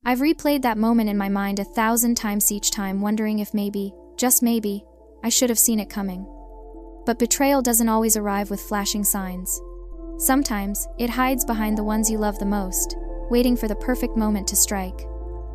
I've replayed that moment in my mind 1,000 times each time, wondering if maybe, just maybe, I should have seen it coming. But betrayal doesn't always arrive with flashing signs. Sometimes, it hides behind the ones you love the most, waiting for the perfect moment to strike.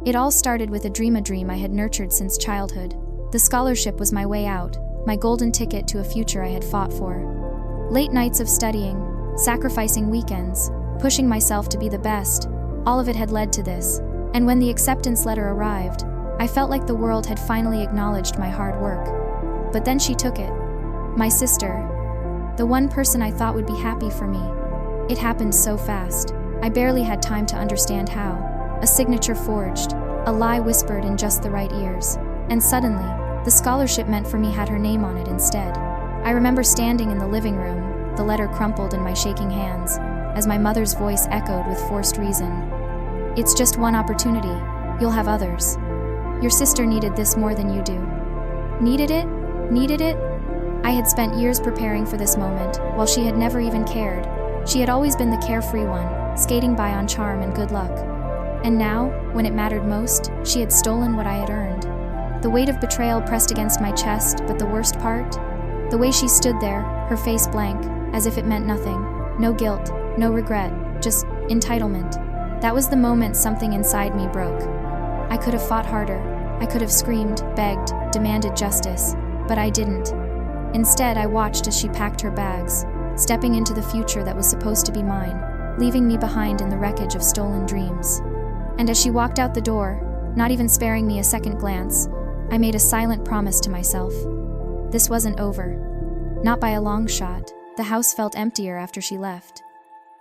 It all started with a dream I had nurtured since childhood. The scholarship was my way out, my golden ticket to a future I had fought for. Late nights of studying, sacrificing weekends, pushing myself to be the best, all of it had led to this. And when the acceptance letter arrived, I felt like the world had finally acknowledged my hard work. But then she took it. My sister. The one person I thought would be happy for me. It happened so fast. I barely had time to understand how. A signature forged, a lie whispered in just the right ears. And suddenly, the scholarship meant for me had her name on it instead. I remember standing in the living room, the letter crumpled in my shaking hands, as my mother's voice echoed with forced reason. It's just one opportunity. You'll have others. Your sister needed this more than you do. Needed it? Needed it? I had spent years preparing for this moment, while she had never even cared. She had always been the carefree one, skating by on charm and good luck. And now, when it mattered most, she had stolen what I had earned. The weight of betrayal pressed against my chest, but the worst part? The way she stood there, her face blank, as if it meant nothing. No guilt, no regret, just entitlement. That was the moment something inside me broke. I could have fought harder. I could have screamed, begged, demanded justice, but I didn't. Instead, I watched as she packed her bags, stepping into the future that was supposed to be mine, leaving me behind in the wreckage of stolen dreams. And as she walked out the door, not even sparing me a second glance, I made a silent promise to myself. This wasn't over. Not by a long shot. The house felt emptier after she left.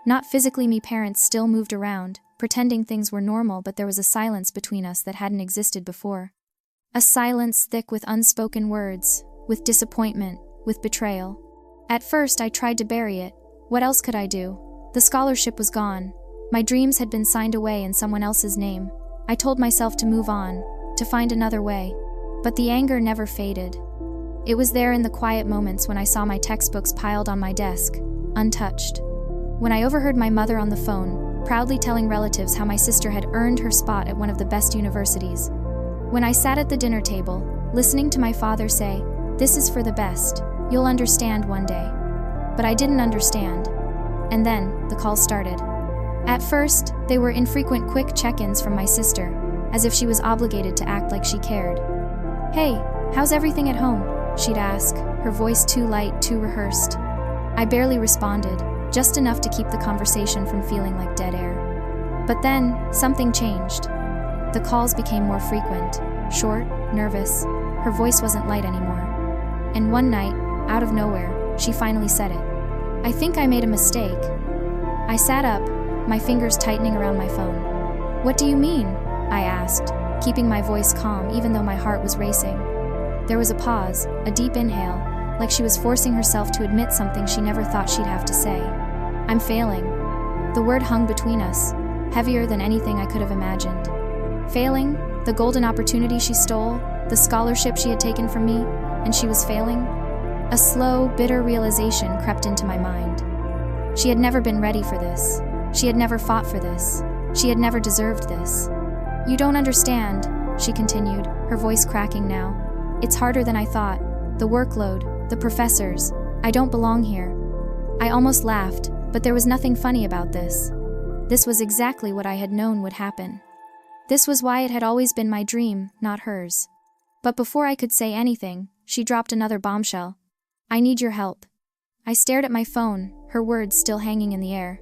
Not physically, me parents still moved around, pretending things were normal, but there was a silence between us that hadn't existed before. A silence thick with unspoken words, with disappointment, with betrayal. At first, I tried to bury it. What else could I do? The scholarship was gone. My dreams had been signed away in someone else's name. I told myself to move on, to find another way. But the anger never faded. It was there in the quiet moments when I saw my textbooks piled on my desk, untouched. When I overheard my mother on the phone, proudly telling relatives how my sister had earned her spot at one of the best universities. When I sat at the dinner table, listening to my father say, "This is for the best. You'll understand one day." But I didn't understand. And then, the calls started. At first, they were infrequent quick check-ins from my sister, as if she was obligated to act like she cared. "Hey, how's everything at home?" she'd ask, her voice too light, too rehearsed. I barely responded, just enough to keep the conversation from feeling like dead air. But then, something changed. The calls became more frequent, short, nervous. Her voice wasn't light anymore. And one night, out of nowhere, she finally said it. "I think I made a mistake." I sat up, my fingers tightening around my phone. "What do you mean?" I asked, keeping my voice calm even though my heart was racing. There was a pause, a deep inhale, like she was forcing herself to admit something she never thought she'd have to say. "I'm failing." The word hung between us, heavier than anything I could have imagined. Failing? The golden opportunity she stole? The scholarship she had taken from me? And she was failing? A slow, bitter realization crept into my mind. She had never been ready for this. She had never fought for this. She had never deserved this. "You don't understand," she continued, her voice cracking now. "It's harder than I thought. The workload, the professors. I don't belong here." I almost laughed, but there was nothing funny about this. This was exactly what I had known would happen. This was why it had always been my dream, not hers. But before I could say anything, she dropped another bombshell. "I need your help." I stared at my phone, her words still hanging in the air.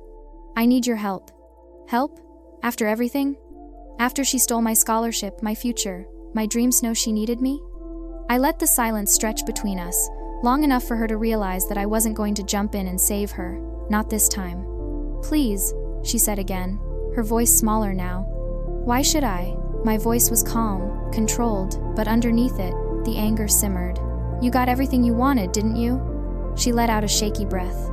"I need your help." Help? After everything? After she stole my scholarship, my future, my dreams know she needed me? I let the silence stretch between us, long enough for her to realize that I wasn't going to jump in and save her, not this time. "Please," she said again, her voice smaller now. "Why should I?" My voice was calm, controlled, but underneath it, the anger simmered. "You got everything you wanted, didn't you?" She let out a shaky breath.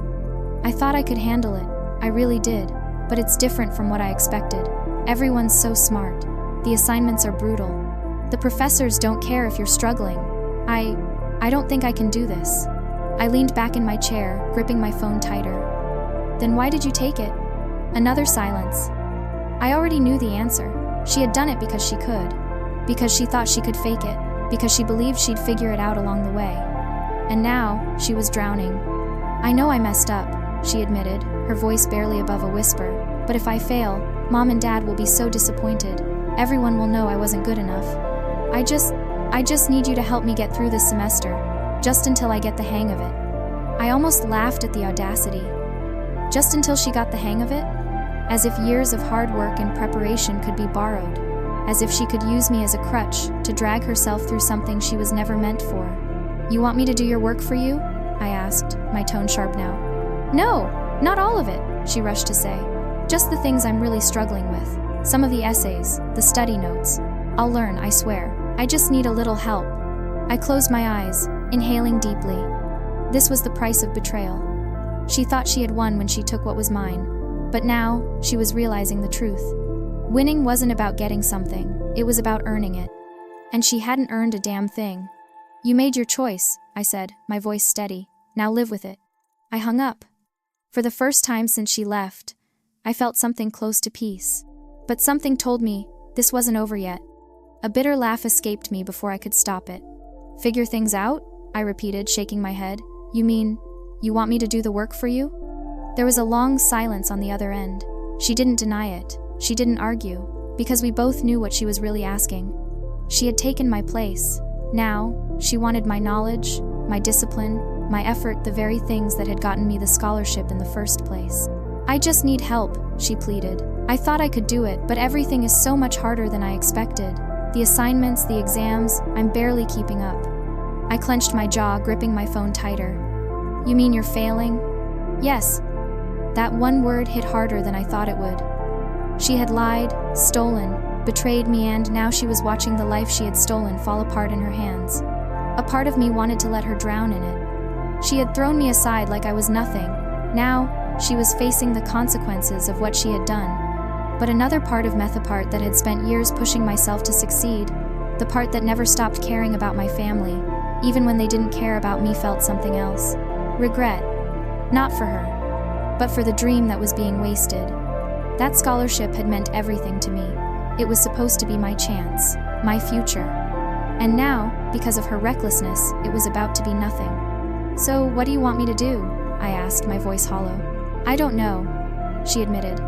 "I thought I could handle it. I really did. But it's different from what I expected. Everyone's so smart. The assignments are brutal. The professors don't care if you're struggling. I don't think I can do this." I leaned back in my chair, gripping my phone tighter. "Then why did you take it?" Another silence. I already knew the answer. She had done it because she could. Because she thought she could fake it. Because she believed she'd figure it out along the way. And now, she was drowning. I know I messed up, she admitted, her voice barely above a whisper. But if I fail, Mom and Dad will be so disappointed. Everyone will know I wasn't good enough. I just need you to help me get through this semester. Just until I get the hang of it. I almost laughed at the audacity. Just until she got the hang of it? As if years of hard work and preparation could be borrowed. As if she could use me as a crutch to drag herself through something she was never meant for. You want me to do your work for you? I asked, my tone sharp now. No, not all of it, she rushed to say. Just the things I'm really struggling with. Some of the essays, the study notes. I'll learn, I swear. I just need a little help. I closed my eyes, inhaling deeply. This was the price of betrayal. She thought she had won when she took what was mine. But now, she was realizing the truth. Winning wasn't about getting something, it was about earning it. And she hadn't earned a damn thing. You made your choice, I said, my voice steady. Now live with it. I hung up. For the first time since she left, I felt something close to peace. But something told me this wasn't over yet. A bitter laugh escaped me before I could stop it. Figure things out? I repeated, shaking my head. You mean, you want me to do the work for you? There was a long silence on the other end. She didn't deny it. She didn't argue, because we both knew what she was really asking. She had taken my place. Now, she wanted my knowledge, my discipline, my effort, the very things that had gotten me the scholarship in the first place. I just need help, she pleaded. I thought I could do it, but everything is so much harder than I expected. The assignments, the exams, I'm barely keeping up. I clenched my jaw, gripping my phone tighter. You mean you're failing? Yes. That one word hit harder than I thought it would. She had lied, stolen, betrayed me, and now she was watching the life she had stolen fall apart in her hands. A part of me wanted to let her drown in it. She had thrown me aside like I was nothing. Now, she was facing the consequences of what she had done. But another part of Methapart that had spent years pushing myself to succeed, the part that never stopped caring about my family, even when they didn't care about me, felt something else. Regret. Not for her, but for the dream that was being wasted. That scholarship had meant everything to me. It was supposed to be my chance, my future. And now, because of her recklessness, it was about to be nothing. So, what do you want me to do? I asked, my voice hollow. I don't know, she admitted.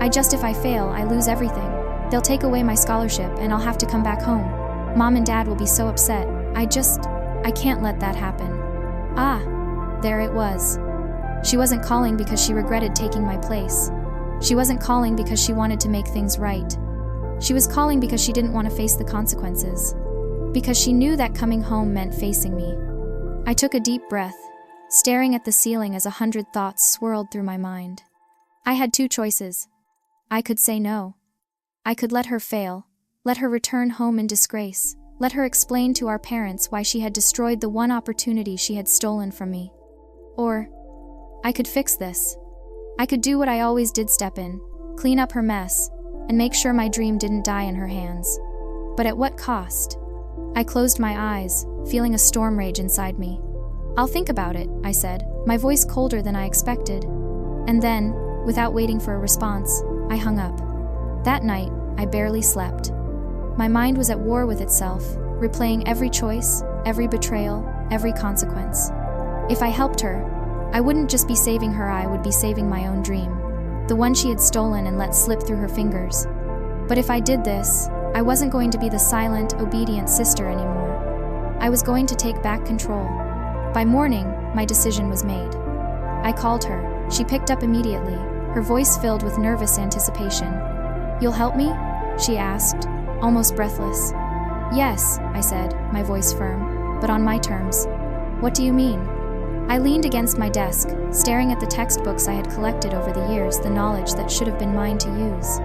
If I fail, I lose everything. They'll take away my scholarship and I'll have to come back home. Mom and Dad will be so upset. I can't let that happen. Ah, there it was. She wasn't calling because she regretted taking my place. She wasn't calling because she wanted to make things right. She was calling because she didn't want to face the consequences. Because she knew that coming home meant facing me. I took a deep breath, staring at the ceiling as 100 thoughts swirled through my mind. I had two choices. I could say no. I could let her fail, let her return home in disgrace, let her explain to our parents why she had destroyed the one opportunity she had stolen from me. Or, I could fix this. I could do what I always did, step in, clean up her mess, and make sure my dream didn't die in her hands. But at what cost? I closed my eyes, feeling a storm rage inside me. I'll think about it, I said, my voice colder than I expected. And then, without waiting for a response, I hung up. That night, I barely slept. My mind was at war with itself, replaying every choice, every betrayal, every consequence. If I helped her, I wouldn't just be saving her, I would be saving my own dream, the one she had stolen and let slip through her fingers. But if I did this, I wasn't going to be the silent, obedient sister anymore. I was going to take back control. By morning, my decision was made. I called her. She picked up immediately, her voice filled with nervous anticipation. You'll help me? She asked, almost breathless. Yes, I said, my voice firm, but on my terms. What do you mean? I leaned against my desk, staring at the textbooks I had collected over the years, the knowledge that should have been mine to use.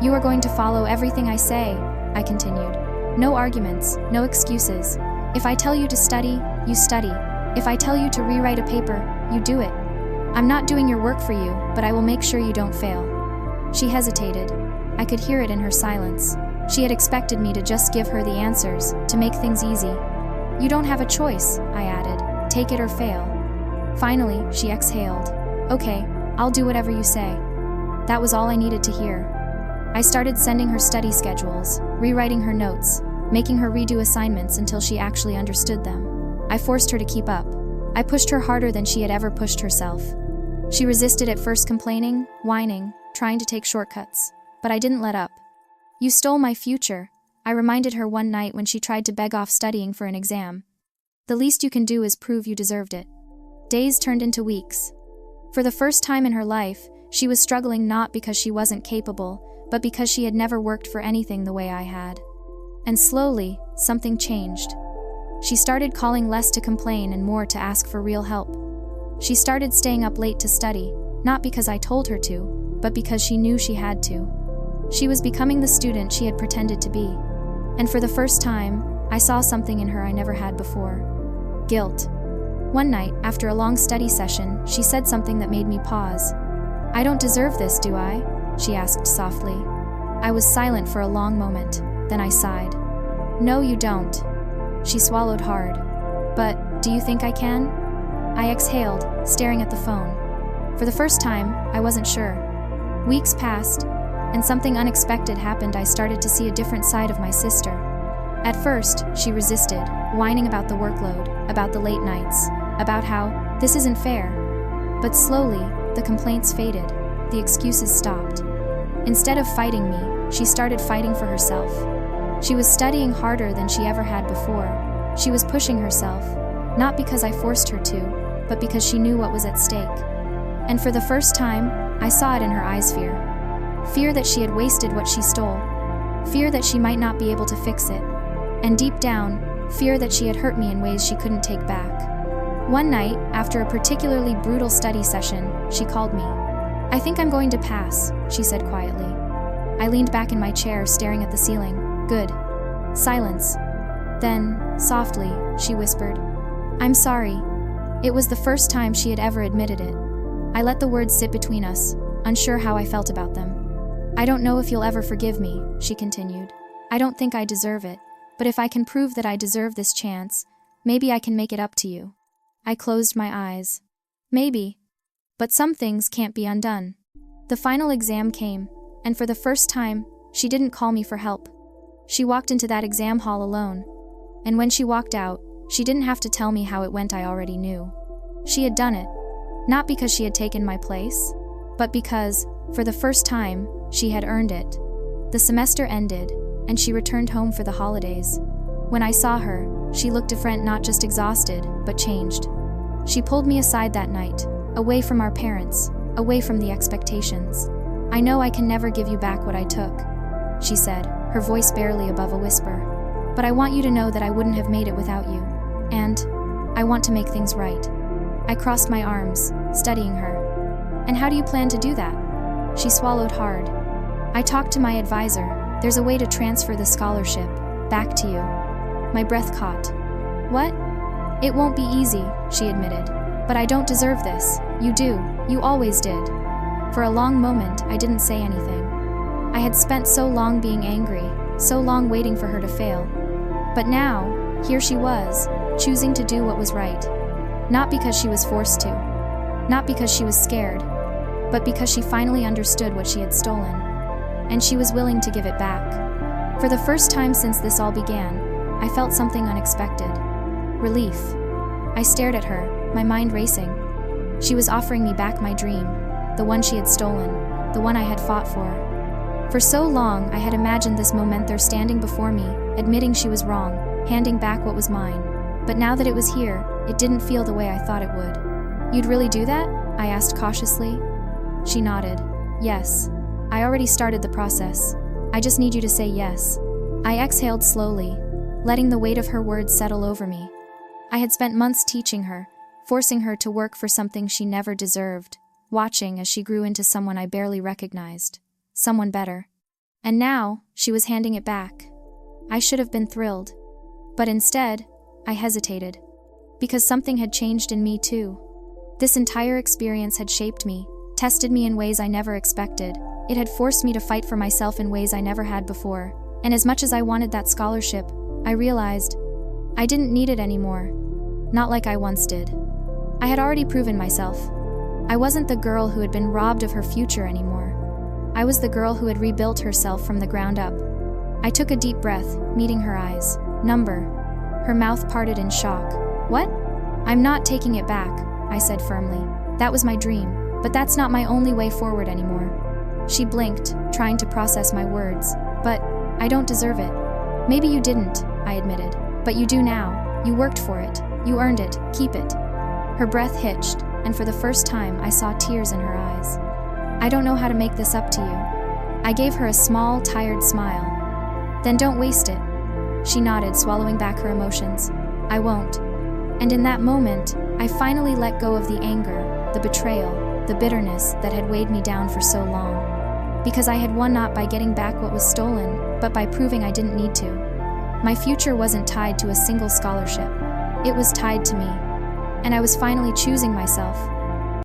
You are going to follow everything I say, I continued. No arguments, no excuses. If I tell you to study, you study. If I tell you to rewrite a paper, you do it. I'm not doing your work for you, but I will make sure you don't fail. She hesitated. I could hear it in her silence. She had expected me to just give her the answers, to make things easy. You don't have a choice, I added. Take it or fail. Finally, she exhaled. Okay, I'll do whatever you say. That was all I needed to hear. I started sending her study schedules, rewriting her notes, making her redo assignments until she actually understood them. I forced her to keep up. I pushed her harder than she had ever pushed herself. She resisted at first, complaining, whining, trying to take shortcuts. But I didn't let up. "You stole my future," I reminded her one night when she tried to beg off studying for an exam. "The least you can do is prove you deserved it." Days turned into weeks. For the first time in her life, she was struggling not because she wasn't capable, but because she had never worked for anything the way I had. And slowly, something changed. She started calling less to complain and more to ask for real help. She started staying up late to study, not because I told her to, but because she knew she had to. She was becoming the student she had pretended to be. And for the first time, I saw something in her I never had before. Guilt. One night, after a long study session, she said something that made me pause. "I don't deserve this, do I?" she asked softly. I was silent for a long moment, then I sighed. "No, you don't." She swallowed hard. "But, do you think I can?" I exhaled, staring at the phone. For the first time, I wasn't sure. Weeks passed, and something unexpected happened. I started to see a different side of my sister. At first, she resisted, whining about the workload, about the late nights, about how, "This isn't fair." But slowly, the complaints faded, the excuses stopped. Instead of fighting me, she started fighting for herself. She was studying harder than she ever had before. She was pushing herself, not because I forced her to, but because she knew what was at stake. And for the first time, I saw it in her eyes: fear. Fear that she had wasted what she stole. Fear that she might not be able to fix it. And deep down, fear that she had hurt me in ways she couldn't take back. One night, after a particularly brutal study session, she called me. "I think I'm going to pass," she said quietly. I leaned back in my chair, staring at the ceiling. "Good." Silence. Then, softly, she whispered, "I'm sorry." It was the first time she had ever admitted it. I let the words sit between us, unsure how I felt about them. "I don't know if you'll ever forgive me," she continued. "I don't think I deserve it, but if I can prove that I deserve this chance, maybe I can make it up to you." I closed my eyes. Maybe. But some things can't be undone. The final exam came, and for the first time, she didn't call me for help. She walked into that exam hall alone. And when she walked out, she didn't have to tell me how it went. I already knew. She had done it. Not because she had taken my place, but because, for the first time, she had earned it. The semester ended, and she returned home for the holidays. When I saw her, she looked different, not just exhausted, but changed. She pulled me aside that night, away from our parents, away from the expectations. "I know I can never give you back what I took," she said, her voice barely above a whisper. "But I want you to know that I wouldn't have made it without you. And I want to make things right." I crossed my arms, studying her. "And how do you plan to do that?" She swallowed hard. "I talked to my advisor. There's a way to transfer the scholarship back to you." My breath caught. "What?" "It won't be easy," she admitted. "But I don't deserve this. You do. You always did." For a long moment, I didn't say anything. I had spent so long being angry, so long waiting for her to fail. But now, here she was, choosing to do what was right. Not because she was forced to. Not because she was scared. But because she finally understood what she had stolen. And she was willing to give it back. For the first time since this all began, I felt something unexpected. Relief. I stared at her, my mind racing. She was offering me back my dream, the one she had stolen, the one I had fought for. For so long, I had imagined this moment there standing before me, admitting she was wrong, handing back what was mine. But now that it was here, it didn't feel the way I thought it would. "You'd really do that?" I asked cautiously. She nodded. "Yes. I already started the process. I just need you to say yes." I exhaled slowly, letting the weight of her words settle over me. I had spent months teaching her, forcing her to work for something she never deserved, watching as she grew into someone I barely recognized, someone better. And now, she was handing it back. I should have been thrilled. But instead, I hesitated. Because something had changed in me too. This entire experience had shaped me, tested me in ways I never expected. It had forced me to fight for myself in ways I never had before. And as much as I wanted that scholarship, I realized I didn't need it anymore. Not like I once did. I had already proven myself. I wasn't the girl who had been robbed of her future anymore. I was the girl who had rebuilt herself from the ground up. I took a deep breath, meeting her eyes. Number. Her mouth parted in shock. What? I'm not taking it back, I said firmly. That was my dream, but that's not my only way forward anymore. She blinked, trying to process my words. But I don't deserve it. Maybe you didn't, I admitted. But you do now. You worked for it. You earned it. Keep it. Her breath hitched, and for the first time I saw tears in her eyes. I don't know how to make this up to you. I gave her a small, tired smile. Then don't waste it. She nodded, swallowing back her emotions. I won't. And in that moment, I finally let go of the anger, the betrayal, the bitterness that had weighed me down for so long. Because I had won not by getting back what was stolen, but by proving I didn't need to. My future wasn't tied to a single scholarship. It was tied to me. And I was finally choosing myself,